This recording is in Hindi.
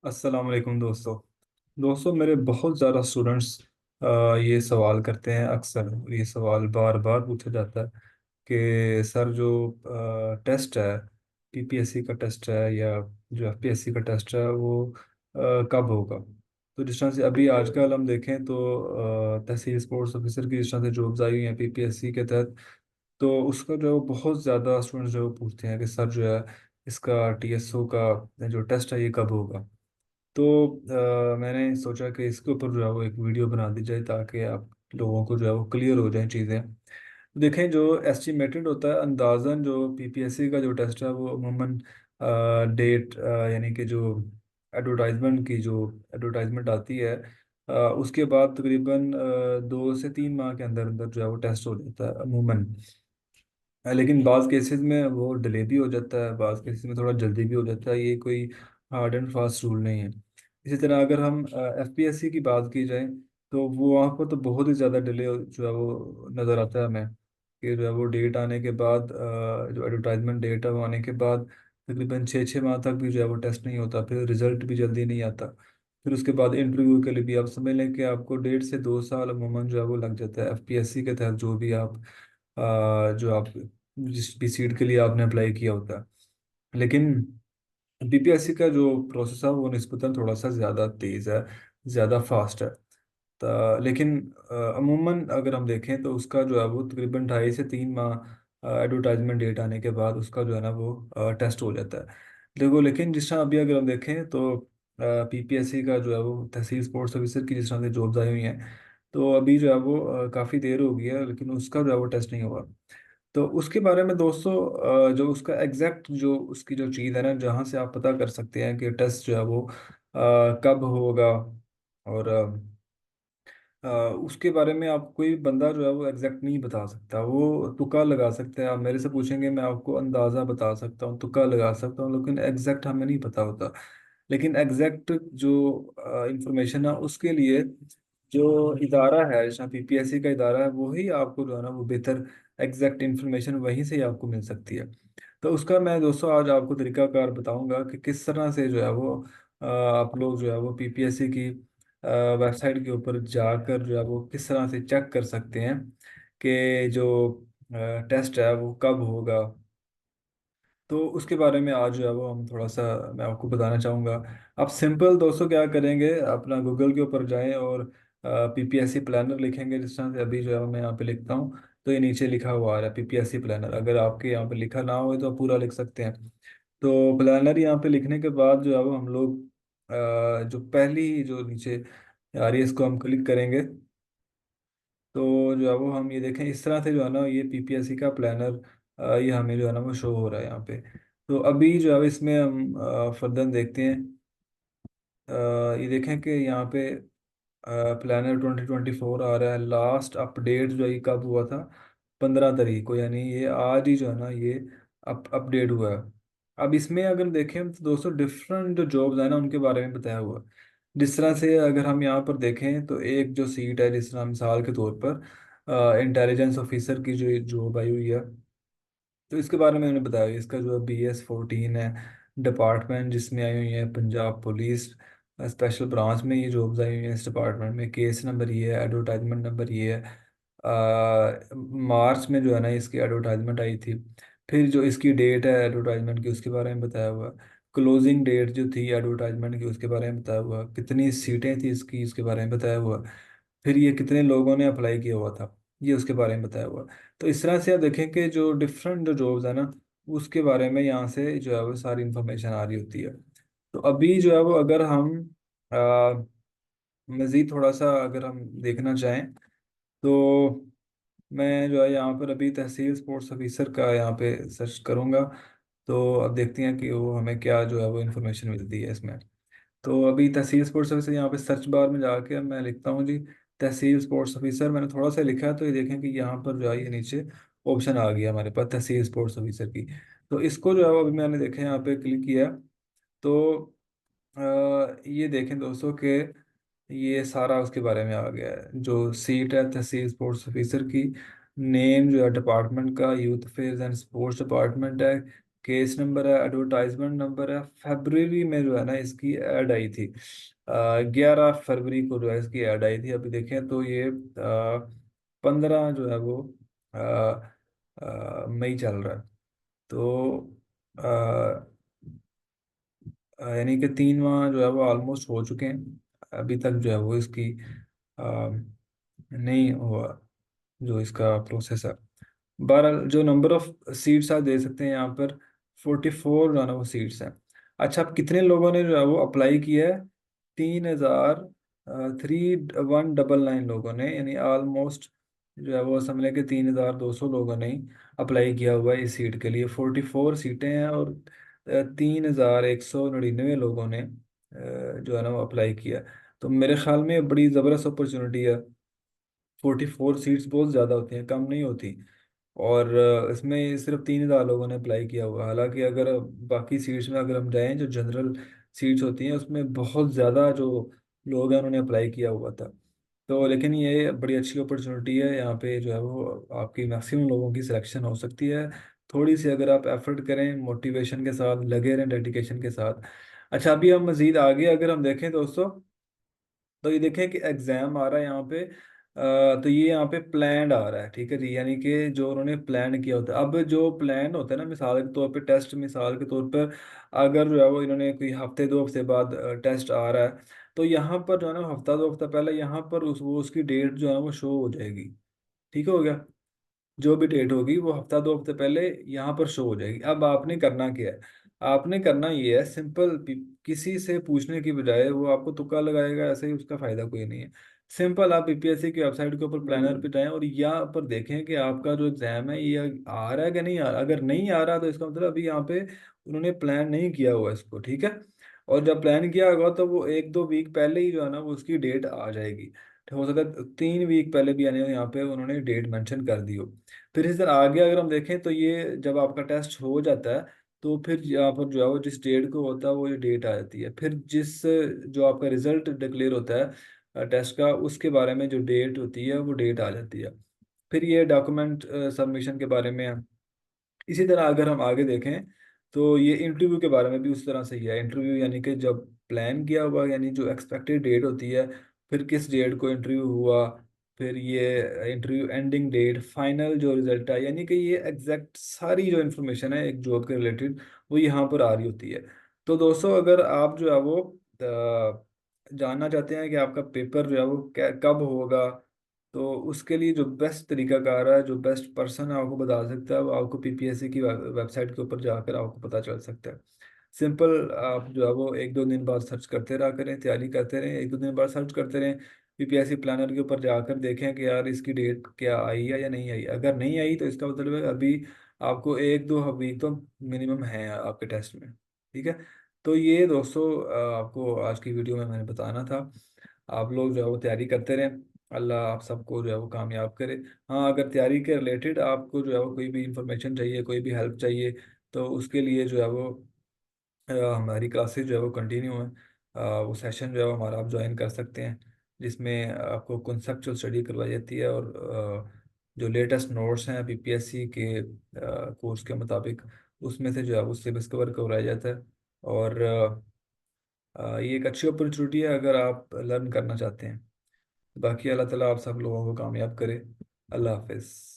अस्सलाम वालेकुम दोस्तों। दोस्तों मेरे बहुत ज़्यादा स्टूडेंट्स ये सवाल करते हैं। अक्सर ये सवाल बार बार पूछा जाता है कि सर जो टेस्ट है, पीपीएससी का टेस्ट है या जो एफपीएससी का टेस्ट है वो कब होगा। तो जिस तरह से अभी आजकल हम देखें तो तहसील स्पोर्ट्स ऑफिसर की जिस तरह से जॉब्स आई हुई हैं पीपीएससी के तहत, तो उसका जो है बहुत ज़्यादा स्टूडेंट्स जो है वो पूछते हैं कि सर जो है इसका टीएसओ का जो टेस्ट है ये कब होगा। तो मैंने सोचा कि इसके ऊपर जो है वो एक वीडियो बना दी जाए ताकि आप लोगों को जो है वो क्लियर हो जाए चीज़ें। देखें, जो एस्टिमेटेड होता है अंदाज़न, जो पीपीएससी का जो टेस्ट है वो अमूमन डेट, यानी कि जो एडवर्टाइजमेंट आती है, उसके बाद तकरीबन 2 से 3 माह के अंदर अंदर जो है वो टेस्ट हो जाता है अमूमन। लेकिन बाज़ केसेस में वो डिले भी हो जाता है, बाज़ केसेस में थोड़ा जल्दी भी हो जाता है। ये कोई हार्ड एंड फास्ट रूल नहीं है। इसी तरह अगर हम एफपीएससी की बात की जाए तो वो वहाँ पर तो बहुत ही ज़्यादा डिले जो है वो नज़र आता है हमें कि जो है वो डेट आने के बाद, जो एडवर्टाइजमेंट डेट है वो आने के बाद तकरीबन 6-6 माह तक भी जो है वो टेस्ट नहीं होता, फिर रिजल्ट भी जल्दी नहीं आता। फिर उसके बाद इंटरव्यू के लिए भी आप समझ लें कि आपको 1.5 से 2 साल अमूमन जो है वो लग जाता है एफपीएससी के तहत, जो भी आप जो आप जिस भी सीट के लिए आपने अप्लाई किया होता है। लेकिन बीपीएससी का जो प्रोसेस है वो निस्बतन थोड़ा सा ज़्यादा तेज़ है, ज़्यादा फास्ट है। लेकिन अमूमन अगर हम देखें तो उसका जो है वो तकरीबन 2.5 से 3 माह एडवर्टाइजमेंट डेट आने के बाद उसका जो है ना वो टेस्ट हो जाता है। देखो, लेकिन जिस तरह अभी अगर हम देखें तो पीपीएससी का जो है वो तहसील स्पोर्ट्स ऑफिसर की जिस तरह से जॉब्स आई हुई हैं, तो अभी जो है वो काफ़ी देर हो गई है लेकिन उसका जो है वो टेस्ट नहीं हुआ। तो उसके बारे में दोस्तों, जो उसका एग्जैक्ट जो उसकी जो चीज़ है ना, जहाँ से आप पता कर सकते हैं कि टेस्ट जो है वो कब होगा, और उसके बारे में आप कोई बंदा जो है वो एग्जैक्ट नहीं बता सकता। वो तुक्का लगा सकते हैं। आप मेरे से पूछेंगे, मैं आपको अंदाज़ा बता सकता हूँ, तुक्का लगा सकता हूँ, लेकिन एग्जैक्ट हमें नहीं पता होता। लेकिन एग्जैक्ट जो इंफॉर्मेशन है उसके लिए जो इदारा है, जैसे पीपीएससी का इदारा है, वही आपको जो है ना वो बेहतर एग्जैक्ट इंफॉर्मेशन वहीं से ही आपको मिल सकती है। तो उसका मैं दोस्तों आज आपको तरीकाकार बताऊंगा कि किस तरह से जो है वो आप लोग जो है वो पीपीएससी की वेबसाइट के ऊपर जाकर जो है वो किस तरह से चेक कर सकते हैं कि जो टेस्ट है वो कब होगा। तो उसके बारे में आज जो है वो हम थोड़ा सा मैं आपको बताना चाहूँगा। आप सिंपल दोस्तों क्या करेंगे, अपना गूगल के ऊपर जाएं और पीपीएससी प्लानर लिखेंगे। जिस तरह से अभी जो है मैं यहाँ पे लिखता हूँ तो ये नीचे लिखा हुआ आ रहा है पीपीएससी प्लानर। अगर आपके यहाँ पे लिखा ना हो तो आप पूरा लिख सकते हैं। तो प्लानर यहाँ पे लिखने के बाद जो है वो हम लोग जो पहली जो नीचे आ रही है इसको हम क्लिक करेंगे। तो जो है वो हम ये देखें इस तरह से जो है ना ये पीपीएससी का प्लानर, ये हमें जो है ना वो शो हो रहा है यहाँ पे। तो अभी जो है इसमें हम फर्दर देखते हैं। अ, ये देखें कि यहाँ पे प्लानर 2024 आ रहा है। लास्ट अपडेट जो है ये कब हुआ था, 15 तारीख को, यानी ये आज ही जो है ना ये अपडेट हुआ है। अब इसमें अगर देखें तो दोस्तों डिफरेंट जो जॉब्स है ना उनके बारे में बताया हुआ है। जिस तरह से अगर हम यहाँ पर देखें तो एक जो सीट है, जिस तरह मिसाल के तौर पर इंटेलिजेंस ऑफिसर की जो जॉब आई हुई है, तो इसके बारे में मैंने बताया। इसका जो BS14 है डिपार्टमेंट, जिसमें आई हुई है पंजाब पुलिस स्पेशल ब्रांच में ये जॉब्स आई हुई हैं। इस डिपार्टमेंट में केस नंबर ये है, एडवर्टाइजमेंट नंबर ये है। मार्च में जो है ना इसकी एडवर्टाइजमेंट आई थी। फिर जो इसकी डेट है एडवर्टाइजमेंट की उसके बारे में बताया हुआ। क्लोजिंग डेट जो थी एडवर्टाइजमेंट की उसके बारे में बताया हुआ। कितनी सीटें थी इसकी इसके बारे में बताया हुआ। फिर ये कितने लोगों ने अप्लाई किया हुआ था ये उसके बारे में बताया हुआ। तो इस तरह से आप देखें कि जो डिफरेंट जो जॉब्स है ना उसके बारे में यहाँ से जो है वो सारी इंफॉर्मेशन आ रही होती है। तो अभी जो है वो अगर हम मज़ीद थोड़ा सा अगर हम देखना चाहें तो मैं जो है यहाँ पर अभी तहसील स्पोर्ट्स ऑफिसर का यहाँ पे सर्च करूँगा। तो अब देखते हैं कि वो हमें क्या जो है वो इन्फॉर्मेशन मिलती है इसमें। तो अभी तहसील स्पोर्ट्स ऑफिसर यहाँ पे सर्च बार में जाके मैं लिखता हूँ जी तहसील स्पोर्ट्स ऑफिसर। मैंने थोड़ा सा लिखा है तो ये देखें कि यहाँ पर जो है ये नीचे ऑप्शन आ गया हमारे पास तहसील स्पोर्ट्स ऑफिसर की। तो इसको जो है वो अभी मैंने देखा यहाँ पे क्लिक किया। तो ये देखें दोस्तों कि ये सारा उसके बारे में आ गया है। जो सीट है तहसील स्पोर्ट्स ऑफिसर की, नेम जो है डिपार्टमेंट का youth affairs and sports department है। केस नंबर है, एडवर्टाइजमेंट नंबर है। फरवरी में जो है ना इसकी ऐड आई थी, 11 फरवरी को जो है इसकी ऐड आई थी। अभी देखें तो ये 15 जो है वो मई चल रहा है। तो यानी कि 3 माह जो है वो ऑलमोस्ट हो चुके हैं, अभी तक जो है वो इसकी नहीं हुआ जो इसका प्रोसेस है। 12 जो नंबर ऑफ सीट्स आप दे सकते हैं यहाँ पर, 44 जो है ना वो सीट्स हैं। अच्छा, अब कितने लोगों ने जो है वो अप्लाई किया है? 3,3199 लोगों ने, यानी ऑलमोस्ट जो है वो समझ लें कि 3,200 लोगों ने ही अप्लाई किया हुआ है इस सीट के लिए। 44 सीटें हैं और 3,199 लोगों ने जो है ना वो अप्लाई किया। तो मेरे ख्याल में बड़ी ज़बरदस्त अपॉर्चुनिटी है। 44 सीट्स बहुत ज़्यादा होती हैं, कम नहीं होती। और इसमें सिर्फ 3,000 लोगों ने अप्लाई किया हुआ है। हालांकि अगर बाकी सीट्स में अगर हम जाएं, जो जनरल सीट्स होती हैं उसमें बहुत ज़्यादा जो लोग हैं उन्होंने अप्लाई किया हुआ था। तो लेकिन ये बड़ी अच्छी अपॉर्चुनिटी है, यहाँ पे जो है वो आपकी मैक्सिमम लोगों की सिलेक्शन हो सकती है। थोड़ी सी अगर आप एफर्ट करें, मोटिवेशन के साथ लगे रहें, डेडिकेशन के साथ। अच्छा, अभी हम मज़ीद आगे अगर हम देखें दोस्तों, तो ये देखें कि एग्जाम आ रहा है यहाँ पे। तो ये यहाँ पे प्लान आ रहा है, ठीक है जी, यानी कि जो उन्होंने प्लान किया होता है। अब जो प्लान होता है ना, मिसाल के तौर पे टेस्ट, मिसाल के तौर पर अगर जो है वो इन्होंने कोई हफ्ते 2 हफ्ते बाद टेस्ट आ रहा है, तो यहाँ पर जो है ना हफ्ता 2 हफ्ता पहले यहाँ पर वो उसकी डेट जो है वो शो हो जाएगी। ठीक हो गया? जो भी डेट होगी वो हफ्ता 2 हफ्ते पहले यहाँ पर शो हो जाएगी। अब आपने करना क्या है? आपने करना ये है सिंपल, किसी से पूछने की बजाय वो आपको तुक्का लगाएगा, ऐसे ही उसका फायदा कोई नहीं है। सिंपल आप बीपीएससी की वेबसाइट के ऊपर प्लानर पे जाएं और यहाँ पर देखें कि आपका जो एग्जाम है ये आ रहा है कि नहीं आ रहा। अगर नहीं आ रहा तो इसका मतलब अभी यहाँ पे उन्होंने प्लान नहीं किया हुआ इसको, ठीक है। और जब प्लान किया होगा तो वो 1-2 वीक पहले ही जो है ना वो उसकी डेट आ जाएगी। हो सकता है 3 वीक पहले भी, यानी यहाँ पे उन्होंने डेट मेंशन कर दी हो। फिर इस तरह आगे अगर हम देखें तो ये जब आपका टेस्ट हो जाता है, तो फिर यहाँ पर जो है वो जिस डेट को होता है वो ये डेट आ जाती है। फिर जिस जो आपका रिजल्ट डिक्लेयर होता है टेस्ट का, उसके बारे में जो डेट होती है वो डेट आ जाती है। फिर ये डॉक्यूमेंट सबमिशन के बारे में है। इसी तरह अगर हम आगे देखें तो ये इंटरव्यू के बारे में भी उस तरह से ही है। इंटरव्यू यानी कि जब प्लान किया हुआ, यानी जो एक्सपेक्टेड डेट होती है, फिर किस डेट को इंटरव्यू हुआ, फिर ये इंटरव्यू एंडिंग डेट, फाइनल जो रिजल्ट है, यानी कि ये एग्जैक्ट सारी जो इन्फॉर्मेशन है एक जॉब के रिलेटेड वो यहाँ पर आ रही होती है। तो दोस्तों, अगर आप जो है वो जानना चाहते हैं कि आपका पेपर जो है वो कब होगा, तो उसके लिए जो बेस्ट तरीकाकार है, जो बेस्ट पर्सन आपको बता सकता है, वो आपको पीपीएससी की वेबसाइट के ऊपर जाकर आपको पता चल सकता है। सिंपल, आप जो है वो 1-2 दिन बाद सर्च करते रहा करें, तैयारी करते रहें, 1-2 दिन बाद सर्च करते रहें। पीपीएससी प्लानर के ऊपर जाकर देखें कि यार इसकी डेट क्या आई है या नहीं आई। अगर नहीं आई तो इसका मतलब है अभी आपको 1-2 वीक तो मिनिमम है आपके टेस्ट में। ठीक है? तो ये दोस्तों आपको आज की वीडियो में मैंने बताना था। आप लोग जो है वो तैयारी करते रहें, अल्लाह आप सबको जो है वो कामयाब करे। हाँ, अगर तैयारी के रिलेटेड आपको जो है वो कोई भी इंफॉर्मेशन चाहिए, कोई भी हेल्प चाहिए, तो उसके लिए जो है वो हमारी क्लासेस जो है वो कंटिन्यू है। वो सेशन जो है वो हमारा आप ज्वाइन कर सकते हैं, जिसमें आपको कॉन्सेप्चुअल स्टडी करवाई जाती है और जो लेटेस्ट नोट्स हैं पीपीएससी के कोर्स के मुताबिक, उसमें से जो है वो सिलेबस कवर करवाया जाता है। और ये एक अच्छी अपॉर्चुनिटी है अगर आप लर्न करना चाहते हैं। बाकी अल्लाह ताला आप सब लोगों को कामयाब करे। अल्लाह हाफिज़।